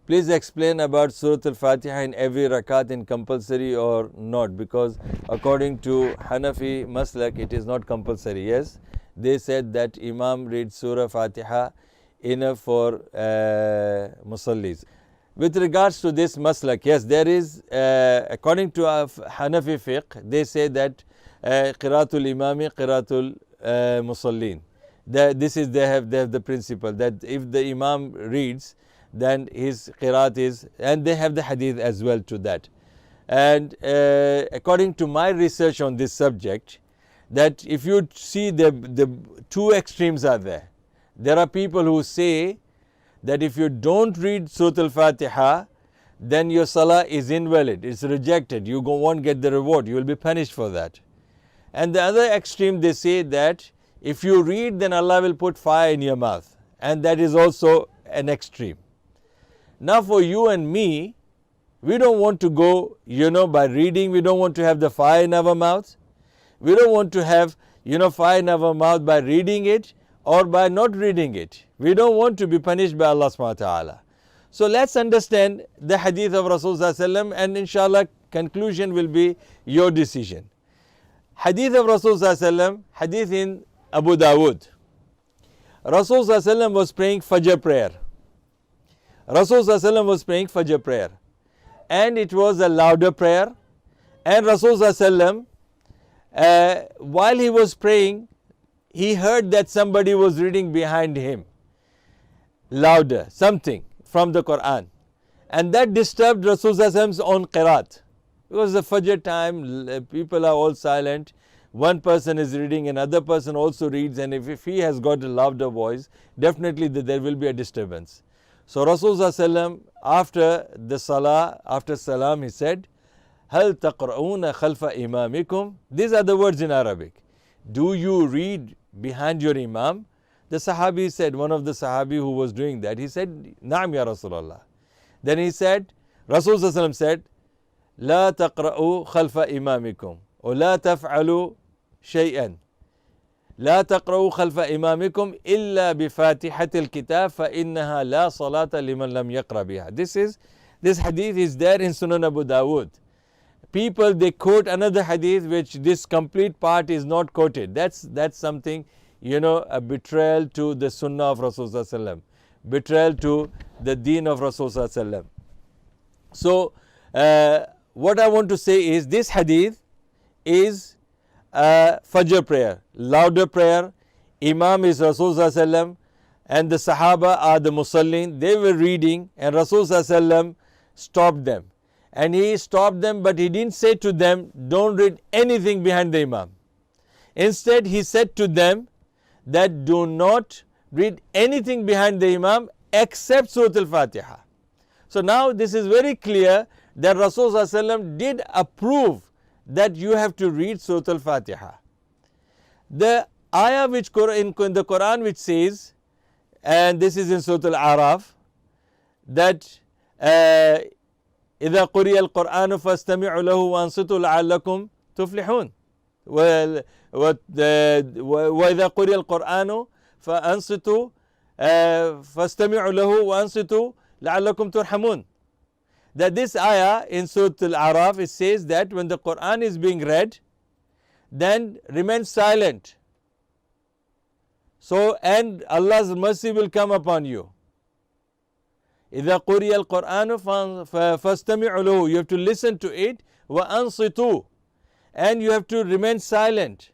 please explain about Surah al-Fatiha in every rakat in compulsory or not, because according to Hanafi Maslak it is not compulsory. Yes, they said that Imam reads Surah Fatiha enough for Musallis. With regards to this Maslak, yes, there is, according to Hanafi fiqh, they say that Qiraatul Imami, Qiraatul Musallin. This is, they have the principle that if the Imam reads, then his qiraat is, and they have the hadith as well to that. And according to my research on this subject, that if you see the two extremes are there. There are people who say that if you don't read Surah Al-Fatiha, then your salah is invalid, it's rejected, you won't get the reward, you will be punished for that. And the other extreme, they say that if you read, then Allah will put fire in your mouth, and that is also an extreme. Now for you and me, we don't want to go, by reading, we don't want to have the fire in our mouth. We don't want to have, fire in our mouth by reading it or by not reading it. We don't want to be punished by Allah subhanahu wa ta'ala. So let's understand the hadith of Rasulullah, and inshallah conclusion will be your decision. Hadith of Rasulullah, hadith in Abu Dawood. Rasulullah was praying Fajr prayer. Rasulullah was praying Fajr prayer, and it was a louder prayer. And Rasulullah, while he was praying, he heard that somebody was reading behind him, louder, something from the Quran, and that disturbed Rasulullah's own qiraat. Because the Fajr time, people are all silent. One person is reading, another person also reads, and if he has got a louder voice, definitely there will be a disturbance. So Rasulullah after the salah, after salam, he said, "Hal taqra'una khalfa imamikum?" These are the words in Arabic. Do you read behind your imam? The Sahabi said, one of the Sahabi who was doing that, he said, "Na'am ya Rasulullah." Then he said, Rasulullah said, "La taqra'u khalfa imamikum, or la taf'alu shay'an. لا تقرأوا خلف إمامكم إلا بفاتحة الكتاب فإنها لا صلاة لمن لم يقرأ بها." This hadith is there in Sunan Abu Dawood. People, they quote another hadith which this complete part is not quoted. That's something, a betrayal to the Sunnah of Rasulullah, betrayal to the Deen of Rasulullah. So what I want to say is, this hadith is Fajr prayer, louder prayer. Imam is Rasulullah, and the Sahaba are the Musallin. They were reading, and Rasulullah stopped them. And he stopped them, but he didn't say to them, "Don't read anything behind the Imam." Instead, he said to them that do not read anything behind the Imam except Surah Al-Fatiha. So now this is very clear that Rasulullah did approve that you have to read Surah Al-Fatiha. The ayah which in the Quran which says, and this is in Surah Al-Araf, that إِذَا قُرِيَ الْقُرْآنُ فَاسْتَمِعُوا لَهُ وَأَنصِتُوا لَعَلَّكُمْ تُفْلِحُونَ. وَإِذَا قُرِيَ الْقُرْآنُ فَأَنصِتُوا فَاسْتَمِعُوا لَهُ وَأَنصِتُوا لَعَلَّكُمْ تُرْحَمُونَ. That this ayah in Surah Al-Araf, it says that when the Quran is being read, then remain silent. So, and Allah's mercy will come upon you. إِذَا قُرِيَ الْقُرْآنُ فَاسْتَمِعُوا لَهُ. You have to listen to it. وَأَنصِتُوا. And you have to remain silent,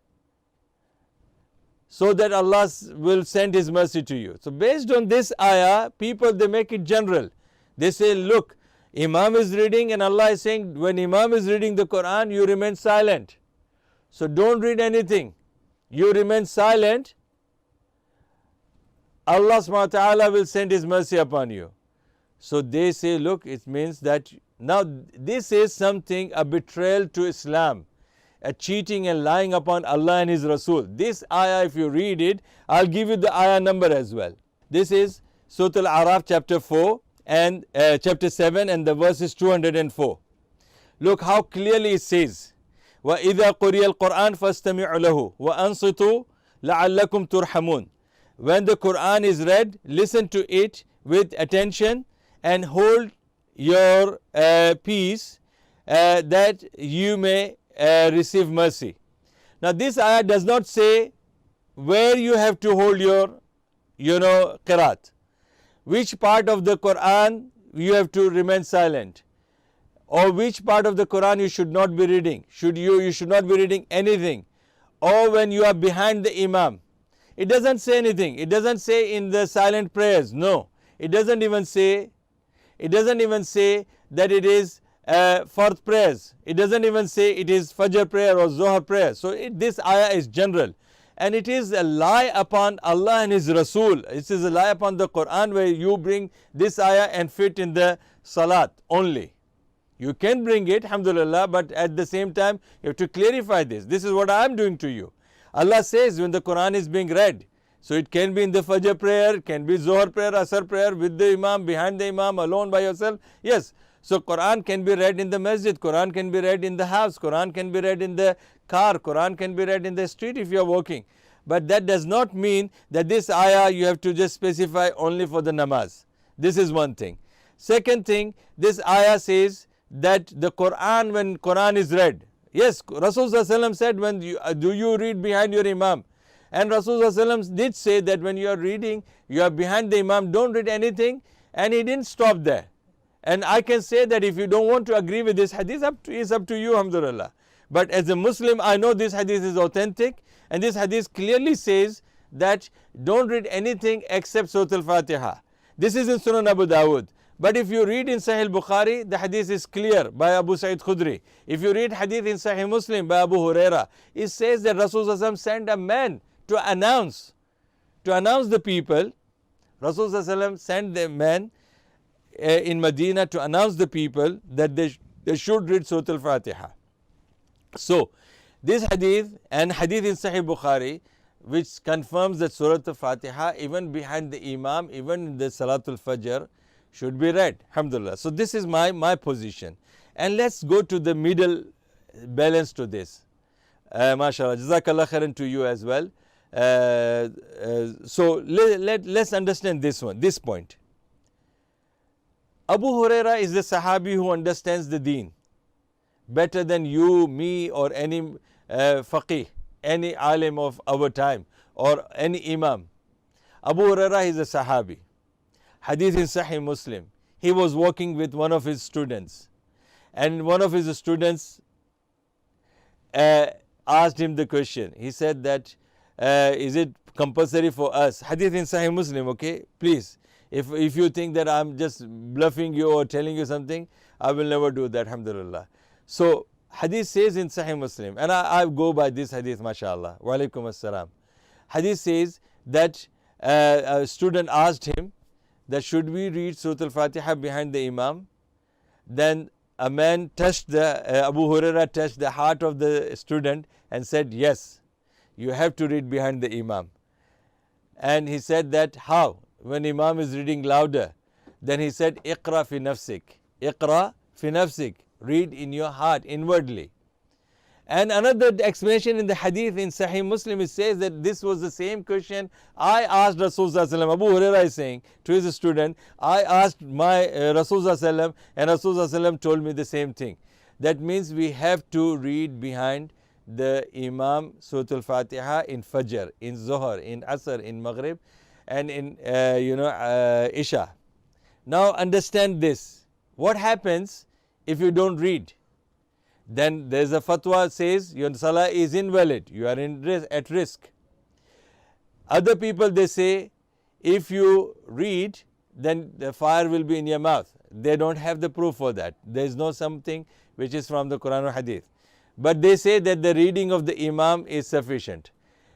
so that Allah will send His mercy to you. So based on this ayah, people, they make it general. They say, look, Imam is reading, and Allah is saying, when Imam is reading the Quran, you remain silent. So don't read anything. You remain silent. Allah subhanahu wa ta'ala will send His mercy upon you. So they say, look, it means that now this is something, a betrayal to Islam, a cheating and lying upon Allah and His Rasul. This ayah, if you read it, I'll give you the ayah number as well. This is Surah Al-Araf chapter 4 and chapter 7, and the verse is 204. Look how clearly it says, وَإِذَا قُرِيَ الْقُرْآنُ فَاسْتَمِعُوا لَهُ وَأَنصِتُوا لَعَلَّكُمْ تُرْحَمُونَ. When the Quran is read, listen to it with attention, and hold your peace that you may receive mercy. Now this ayah does not say where you have to hold your qiraat, which part of the Quran you have to remain silent, or which part of the Quran you should not be reading. You should not be reading anything, or when you are behind the Imam. It doesn't say anything. It doesn't say in the silent prayers. No, it doesn't even say. It doesn't even say that it is fard prayers. It doesn't even say it is Fajr prayer or Zohar prayer. So this ayah is general, and it is a lie upon Allah and His Rasul. It is a lie upon the Quran where you bring this ayah and fit in the Salat only. You can bring it, alhamdulillah, but at the same time you have to clarify this. This is what I am doing to you. Allah says when the Quran is being read, so it can be in the Fajr prayer, it can be Zohar prayer, Asr prayer, with the Imam, behind the Imam, alone by yourself. Yes, so Quran can be read in the masjid, Quran can be read in the house, Quran can be read in the car, Quran can be read in the street if you are walking. But that does not mean that this ayah you have to just specify only for the namaz. This is one thing. Second thing, this ayah says that the Quran, when Quran is read, yes, Rasulullah said, when do you read behind your Imam? And Rasulullah did say that when you are reading, you are behind the Imam, don't read anything, and he didn't stop there. And I can say that if you don't want to agree with this hadith, it's up to you, alhamdulillah. But as a Muslim, I know this hadith is authentic, and this hadith clearly says that don't read anything except Surah al-Fatiha. This is in Sunan Abu Dawud. But if you read in Sahih Bukhari, the hadith is clear by Abu Sa'id Khudri. If you read hadith in Sahih Muslim by Abu Huraira, it says that Rasulullah sent a man to announce the people. Rasulullah sent the man in Medina to announce the people that they should read Surah al-Fatiha. So this hadith and hadith in Sahih Bukhari, which confirms that Surah al-Fatiha, even behind the Imam, even in the Salatul Fajr, should be read, alhamdulillah. So this is my position, and let's go to the middle balance to this. MashaAllah, Jazakallah khairan to you as well. So let's understand this point. Abu Huraira is the Sahabi who understands the deen better than you, me, or any faqih, any alim of our time, or any imam. Abu Huraira is a Sahabi. Hadith in Sahih Muslim. He was walking with one of his students, and one of his students asked him the question. He said that, is it compulsory for us? Hadith in Sahih Muslim, okay? Please, if you think that I'm just bluffing you or telling you something, I will never do that, alhamdulillah. So, hadith says in Sahih Muslim, and I go by this hadith, mashallah. Wa alaikum assalam. Hadith says that a student asked him that should we read Surah al-Fatiha behind the Imam? Then a man Abu Huraira touched the heart of the student and said, yes, you have to read behind the Imam. And he said that how? When Imam is reading louder, then he said, Iqra fi nafsik. Iqra fi nafsik. Read in your heart, inwardly. And another explanation in the hadith in Sahih Muslim, it says that this was the same question I asked Rasulullah. Abu Huraira is saying to his student, I asked my Rasulullah, and Rasulullah told me the same thing. That means we have to read behind the Imam Surah al-Fatiha in Fajr, in Zohar, in Asr, in Maghrib, and in Isha. Now understand this. What happens if you don't read? Then there is a fatwa says your salah is invalid, you are at risk. Other people, they say if you read, then the fire will be in your mouth. They don't have the proof for that. There is no something which is from the Quran or Hadith. But they say that the reading of the Imam is sufficient.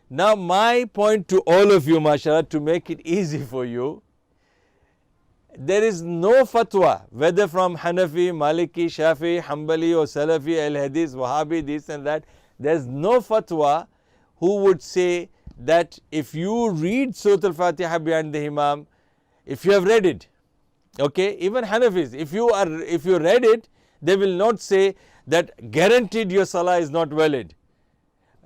Now my point to all of you, mashallah, to make it easy for you, there is no fatwa, whether from Hanafi, Maliki, Shafi, Hanbali or Salafi, Al-Hadith, Wahhabi, this and that. There is no fatwa who would say that if you read Surah al-Fatiha behind the Imam, if you have read it, okay, even Hanafis, if you read it, they will not say that guaranteed your salah is not valid.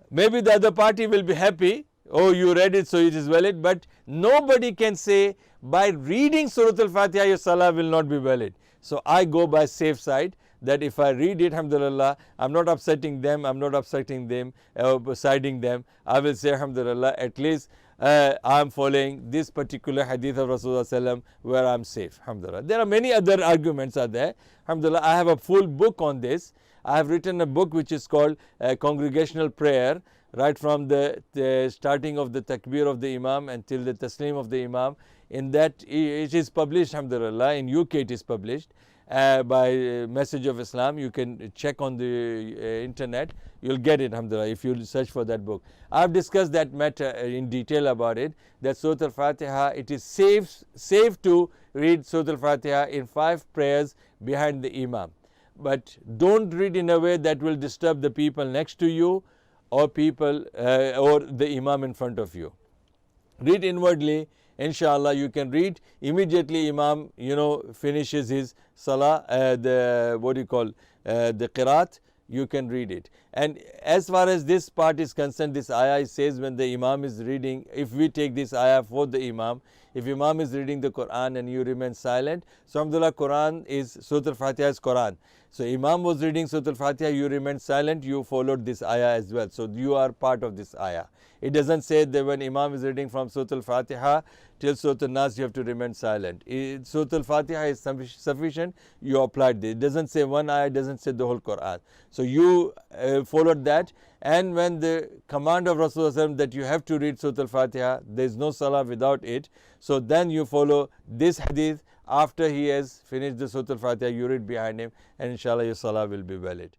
Maybe the other party will be happy, oh, you read it so it is valid, but nobody can say by reading Surah al-Fatiha your salah will not be valid. So I go by safe side that if I read it, alhamdulillah, I am not upsetting them, I am not upsetting them, siding them. I will say alhamdulillah, at least I am following this particular hadith of Rasulullah where I am safe, alhamdulillah. There are many other arguments are there, alhamdulillah. I have a full book on this. I have written a book which is called Congregational Prayer, right from the starting of the takbir of the Imam until the taslim of the Imam. In that it is published, alhamdulillah, in UK it is published by Message of Islam. You can check on the internet, you will get it, alhamdulillah, if you search for that book. I have discussed that matter in detail about it, that Surah al-Fatiha, it is safe to read Surah al-Fatiha in 5 prayers behind the Imam. But don't read in a way that will disturb the people next to you or people or the Imam in front of you. Read inwardly, inshallah. You can read immediately Imam, finishes his salah, the qiraat, you can read it. And as far as this part is concerned, this ayah says when the Imam is reading, if we take this ayah for the Imam, if Imam is reading the Quran and you remain silent, so alhamdulillah, Quran is, Surah al-Fatiha is Quran. So Imam was reading Surah al-Fatiha, you remained silent, you followed this ayah as well. So you are part of this ayah. It doesn't say that when Imam is reading from Surah al-Fatiha till Surah al-Nas you have to remain silent. Surah al-Fatiha is sufficient, you applied this. It doesn't say one ayah, it doesn't say the whole Quran. So you followed that, and when the command of Rasulullah that you have to read Surah al-Fatiha, there is no salah without it. So then you follow this hadith. After he has finished the Surah al-Fatiha, you read behind him, and inshallah your salah will be valid.